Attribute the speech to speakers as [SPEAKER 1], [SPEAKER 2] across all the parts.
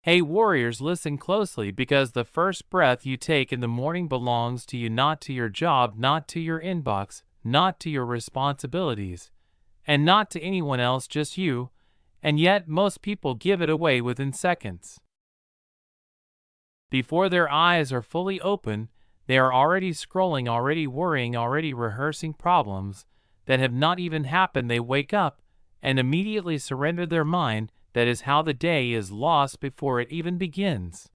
[SPEAKER 1] Hey warriors, listen closely because the first breath you take in the morning belongs to you, not to your job, not to your inbox, not to your responsibilities, and not to anyone else, just you. And yet most people give it away within seconds. Before their eyes are fully open, they are already scrolling, already worrying, already rehearsing problems that have not even happened. They wake up and immediately surrender their mind. That is how the day is lost before it even begins.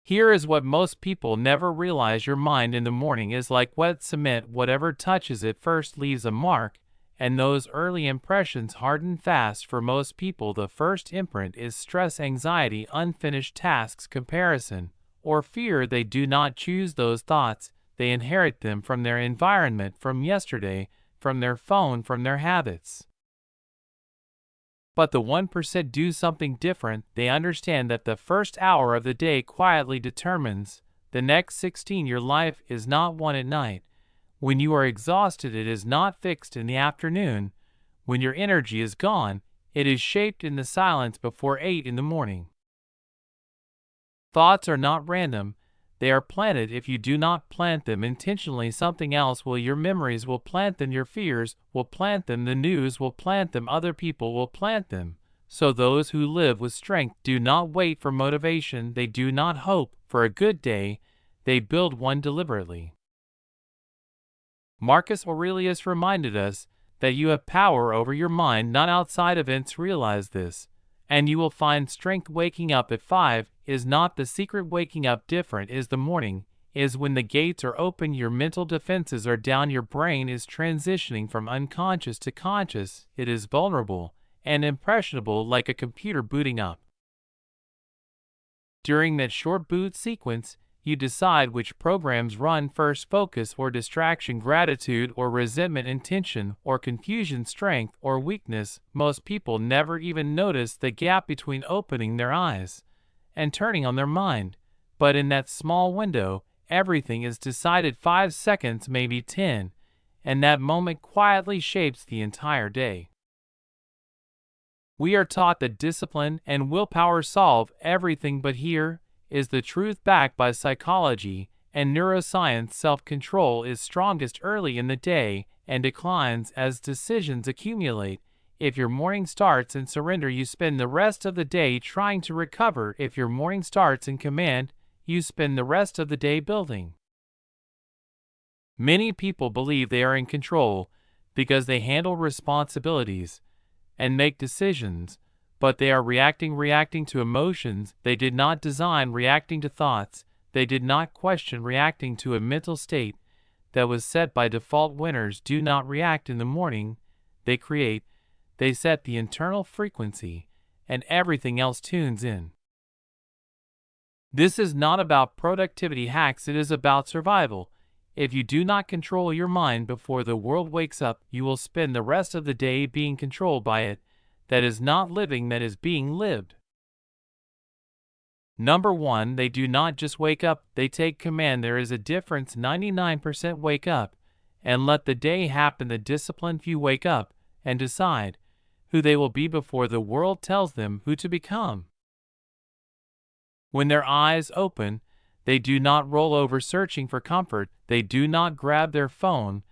[SPEAKER 1] Here is what most people never realize: your mind in the morning is like wet cement. Whatever touches it first leaves a mark, and those early impressions harden fast. For most people, the first imprint is stress, anxiety, unfinished tasks, comparison, or fear. They do not choose those thoughts, they inherit them from their environment, from yesterday, from their phone, from their habits. But the 1% do something different. They understand that the first hour of the day quietly determines the next 16. Your life is not won at night. When you are exhausted, it is not fixed in the afternoon. When your energy is gone, it is shaped in the silence before 8 in the morning. Thoughts are not random. They are planted. If you do not plant them intentionally, something else will. Your memories will plant them, your fears will plant them, the news will plant them, other people will plant them. So those who live with strength do not wait for motivation, they do not hope for a good day, they build one deliberately. Marcus Aurelius reminded us that you have power over your mind, not outside events. Realize this, and you will find strength. Waking up at 5 is not the secret. Waking up different is the morning, is when the gates are open, your mental defenses are down, your brain is transitioning from unconscious to conscious, it is vulnerable and impressionable like a computer booting up. During that short boot sequence, you decide which programs run first: focus or distraction, gratitude or resentment, intention or confusion, strength or weakness. Most people never even notice the gap between opening their eyes and turning on their mind. But in that small window, everything is decided. 5 seconds, maybe 10, and that moment quietly shapes the entire day. We are taught that discipline and willpower solve everything, but here is the truth backed by psychology and neuroscience. Self-control is strongest early in the day and declines as decisions accumulate. If your morning starts in surrender, you spend the rest of the day trying to recover. If your morning starts in command, you spend the rest of the day building. Many people believe they are in control because they handle responsibilities and make decisions, but they are reacting to emotions they did not design, reacting to thoughts they did not question, reacting to a mental state that was set by default. Winners do not react in the morning, they create. They set the internal frequency, and everything else tunes in. This is not about productivity hacks, it is about survival. If you do not control your mind before the world wakes up, you will spend the rest of the day being controlled by it. That is not living, that is being lived. Number 1, they do not just wake up, they take command. There is a difference. 99% wake up and let the day happen. The disciplined few wake up and decide who they will be before the world tells them who to become. When their eyes open, they do not roll over searching for comfort, they do not grab their phone,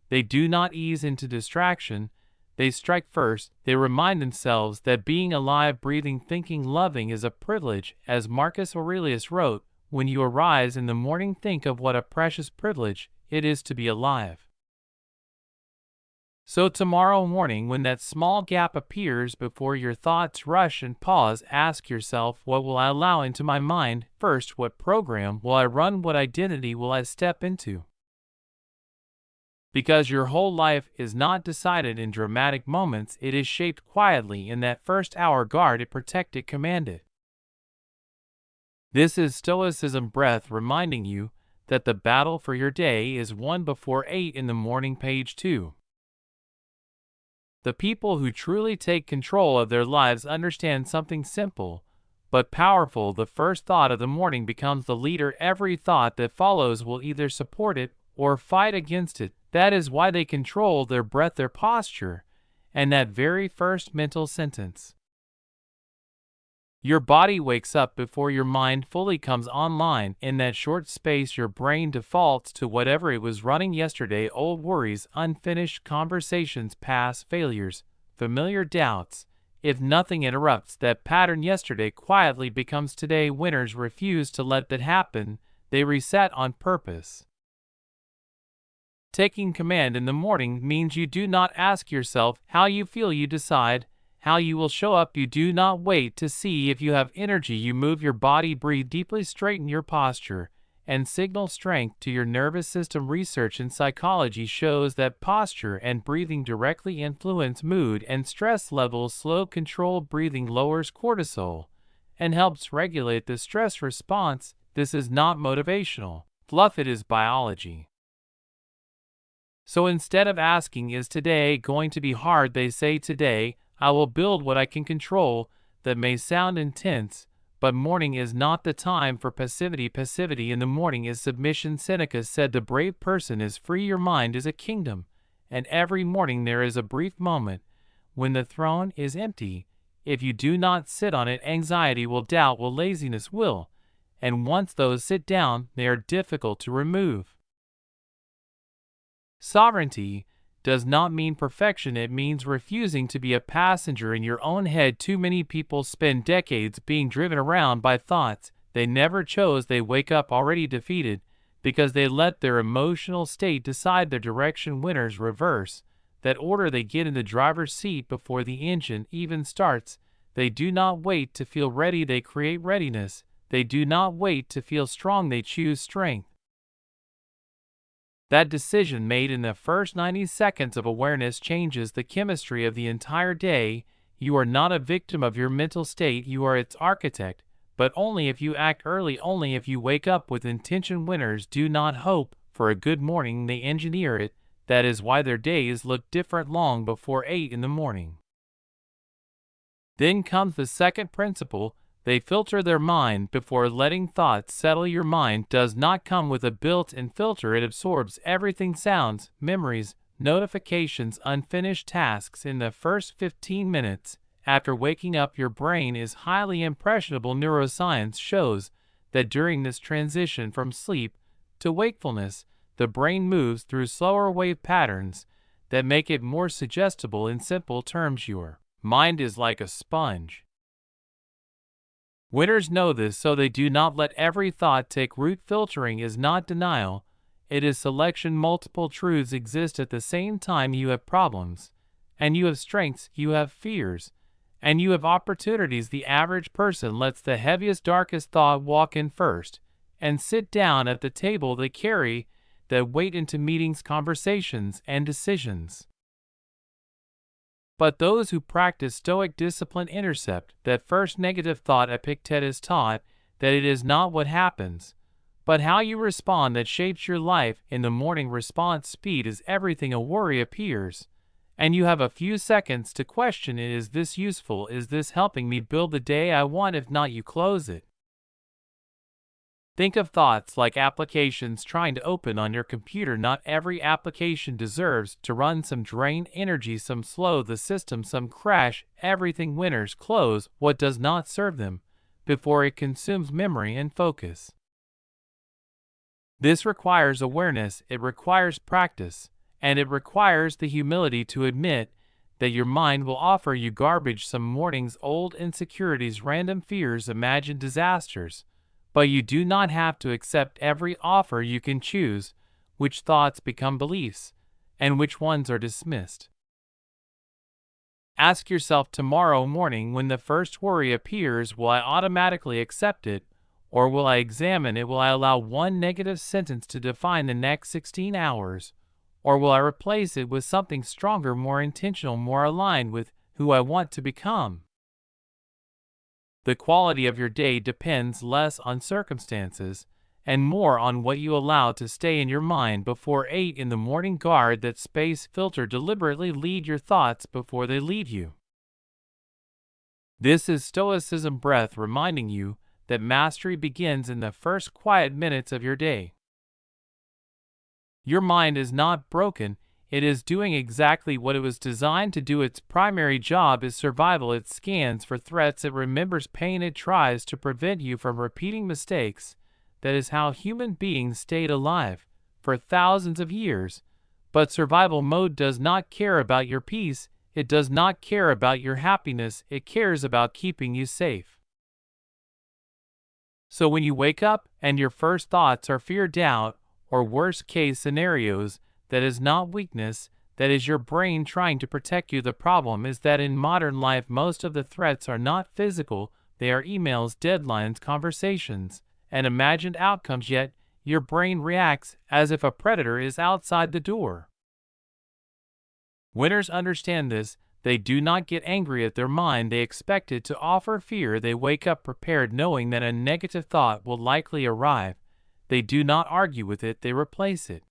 [SPEAKER 1] they do not ease into distraction, they strike first. They remind themselves that being alive, breathing, thinking, loving is a privilege. As Marcus Aurelius wrote, when you arise in the morning, think of what a precious privilege it is to be alive. So tomorrow morning, when that small gap appears before your thoughts rush and pause, ask yourself, what will I allow into my mind first? What program will I run? What identity will I step into? Because your whole life is not decided in dramatic moments, it is shaped quietly in that first hour. Guard it, protect it, command it. This is Stoicism Breath, reminding you that the battle for your day is won before 8 in the morning. Page 2. The people who truly take control of their lives understand something simple but powerful. The first thought of the morning becomes the leader. Every thought that follows will either support it or fight against it. That is why they control their breath, their posture, and that very first mental sentence. Your body wakes up before your mind fully comes online. In that short space, your brain defaults to whatever it was running yesterday: old worries, unfinished conversations, past failures, familiar doubts. If nothing interrupts that pattern, yesterday quietly becomes today. Winners refuse to let that happen. They reset on purpose. Taking command in the morning means you do not ask yourself how you feel, you decide how you will show up. You do not wait to see if you have energy. You move your body, breathe deeply, straighten your posture, and signal strength to your nervous system. Research in psychology shows that posture and breathing directly influence mood and stress levels. Slow, controlled breathing lowers cortisol and helps regulate the stress response. This is not motivational fluff, it is biology. So instead of asking, is today going to be hard, they say, today I will build what I can control. That may sound intense, but morning is not the time for passivity. Passivity in the morning is submission. Seneca said, the brave person is free. Your mind is a kingdom, and every morning there is a brief moment when the throne is empty. If you do not sit on it, anxiety will, doubt will, laziness will, and once those sit down, they are difficult to remove. Sovereignty does not mean perfection, it means refusing to be a passenger in your own head. Too many people spend decades being driven around by thoughts they never chose. They wake up already defeated because they let their emotional state decide their direction. Winners reverse that order. They get in the driver's seat before the engine even starts. They do not wait to feel ready, they create readiness. They do not wait to feel strong, they choose strength. That decision made in the first 90 seconds of awareness changes the chemistry of the entire day. You are not a victim of your mental state, you are its architect, but only if you act early, only if you wake up with intention. Winners do not hope for a good morning, they engineer it. That is why their days look different long before 8 in the morning. Then comes the second principle. They filter their mind before letting thoughts settle. Your mind does not come with a built-in filter. It absorbs everything: sounds, memories, notifications, unfinished tasks. In the first 15 minutes after waking up, your brain is highly impressionable. Neuroscience shows that during this transition from sleep to wakefulness, the brain moves through slower wave patterns that make it more suggestible. In simple terms, your mind is like a sponge. Winners know this, so they do not let every thought take root. Filtering is not denial, it is selection. Multiple truths exist at the same time. You have problems, and you have strengths, you have fears, and you have opportunities. The average person lets the heaviest, darkest thought walk in first and sit down at the table. They carry that weight into meetings, conversations, and decisions. But those who practice Stoic discipline intercept that first negative thought. Epictetus taught that it is not what happens, but how you respond that shapes your life. In the morning, response speed is everything. A worry appears, and you have a few seconds to question it. Is this useful? Is this helping me build the day I want? If not, you close it. Think of thoughts like applications trying to open on your computer. Not every application deserves to run. Some drain energy, some slow the system, some crash everything. Winners close what does not serve them before it consumes memory and focus. This requires awareness, it requires practice, and it requires the humility to admit that your mind will offer you garbage. Some mornings, old insecurities, random fears, imagined disasters. But you do not have to accept every offer. You can choose which thoughts become beliefs and which ones are dismissed. Ask yourself tomorrow morning, when the first worry appears, will I automatically accept it, or will I examine it? Will I allow one negative sentence to define the next 16 hours, or will I replace it with something stronger, more intentional, more aligned with who I want to become? The quality of your day depends less on circumstances and more on what you allow to stay in your mind before 8 in the morning. Guard that space. Filter deliberately. Lead your thoughts before they lead you. This is Stoicism Breath, reminding you that mastery begins in the first quiet minutes of your day. Your mind is not broken, It is doing exactly what it was designed to do. Its primary job is survival. It scans for threats, it remembers pain, it tries to prevent you from repeating mistakes. That is how human beings stayed alive for thousands of years. But survival mode does not care about your peace, it does not care about your happiness, it cares about keeping you safe. So when you wake up and your first thoughts are fear, doubt, or worst case scenarios, that is not weakness, that is your brain trying to protect you. The problem is that in modern life most of the threats are not physical, they are emails, deadlines, conversations, and imagined outcomes, yet your brain reacts as if a predator is outside the door. Winners understand this. They do not get angry at their mind, they expect it to offer fear. They wake up prepared knowing that a negative thought will likely arrive. They do not argue with it, they replace it.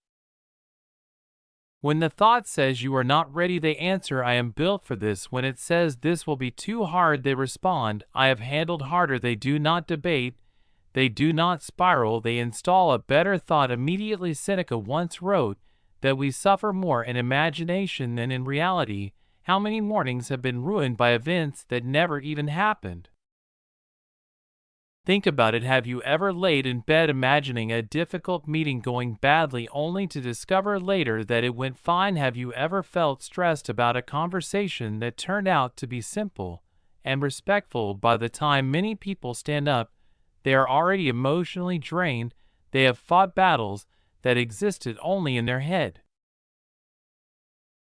[SPEAKER 1] When the thought says you are not ready, they answer, I am built for this. When it says this will be too hard, they respond, I have handled harder. They do not debate, they do not spiral, they install a better thought immediately. Seneca once wrote that we suffer more in imagination than in reality. How many mornings have been ruined by events that never even happened? Think about it. Have you ever laid in bed imagining a difficult meeting going badly only to discover later that it went fine? Have you ever felt stressed about a conversation that turned out to be simple and respectful? By the time many people stand up, they are already emotionally drained. They have fought battles that existed only in their head.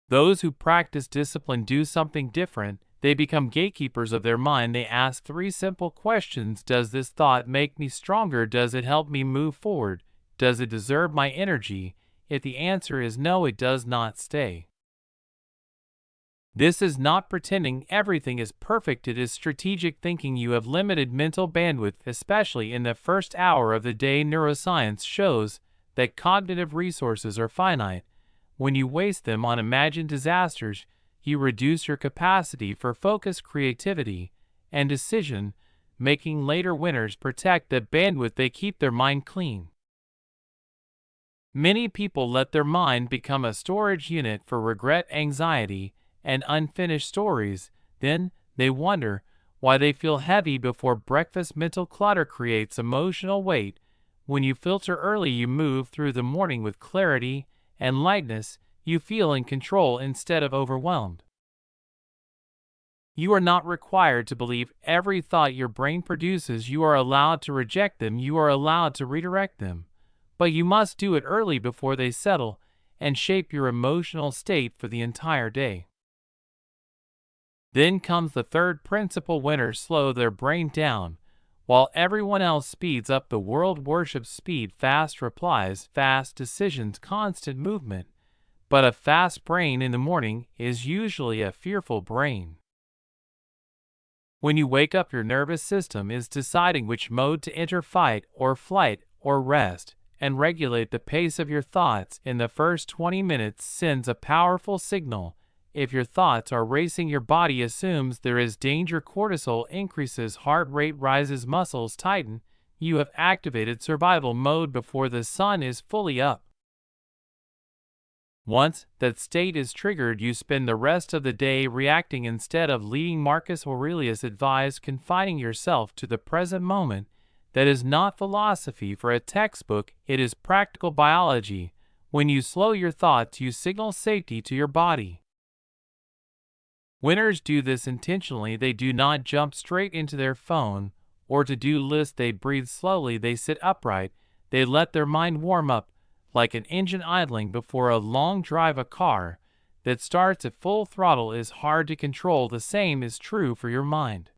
[SPEAKER 1] Those who practice discipline do something different. They become gatekeepers of their mind. They ask 3 simple questions. Does this thought make me stronger? Does it help me move forward? Does it deserve my energy? If the answer is no, it does not stay. This is not pretending everything is perfect. It is strategic thinking. You have limited mental bandwidth, especially in the first hour of the day. Neuroscience shows that cognitive resources are finite. When you waste them on imagined disasters, you reduce your capacity for focus, creativity, and decision making. Later winners protect that bandwidth. They keep their mind clean. Many people let their mind become a storage unit for regret, anxiety, and unfinished stories. Then they wonder why they feel heavy before breakfast. Mental clutter creates emotional weight. When you filter early, you move through the morning with clarity and lightness. You feel in control instead of overwhelmed. You are not required to believe every thought your brain produces. You are allowed to reject them. You are allowed to redirect them. But you must do it early before they settle and shape your emotional state for the entire day. Then comes the third principle. Winners slow their brain down. While everyone else speeds up, the world worships speed. Fast replies, fast decisions, constant movement. But a fast brain in the morning is usually a fearful brain. When you wake up, your nervous system is deciding which mode to enter, fight or flight or rest, and regulate the pace of your thoughts in the first 20 minutes sends a powerful signal. If your thoughts are racing, your body assumes there is danger. Cortisol increases, heart rate rises, muscles tighten. You have activated survival mode before the sun is fully up. Once that state is triggered, you spend the rest of the day reacting instead of leading. Marcus Aurelius advised confining yourself to the present moment. That is not philosophy for a textbook, it is practical biology. When you slow your thoughts, you signal safety to your body. Winners do this intentionally. They do not jump straight into their phone or to-do list. They breathe slowly, they sit upright, they let their mind warm up. Like an engine idling before a long drive, a car that starts at full throttle is hard to control. The same is true for your mind.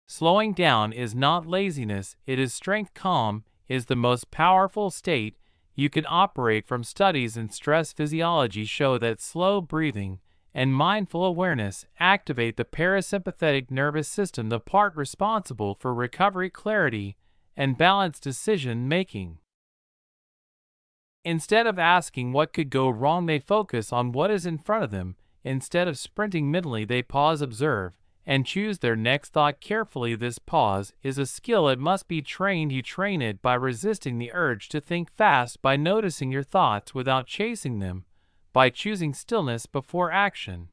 [SPEAKER 1] Slowing down is not laziness, it is strength. Calm is the most powerful state you can operate from. Studies in stress physiology show that slow breathing and mindful awareness activate the parasympathetic nervous system, the part responsible for recovery, clarity, and balanced decision making. Instead of asking what could go wrong, they focus on what is in front of them. Instead of sprinting mentally, they pause, observe, and choose their next thought carefully. This pause is a skill. It must be trained. You train it by resisting the urge to think fast, by noticing your thoughts without chasing them, by choosing stillness before action.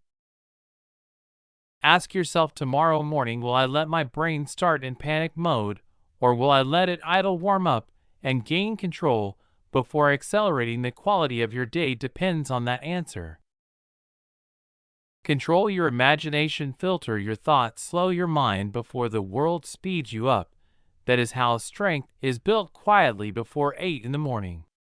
[SPEAKER 1] Ask yourself tomorrow morning, will I let my brain start in panic mode, or will I let it idle, warm up, and gain control before accelerating? The quality of your day depends on that answer. Control your imagination, filter your thoughts, slow your mind before the world speeds you up. That is how strength is built, quietly before 8 in the morning.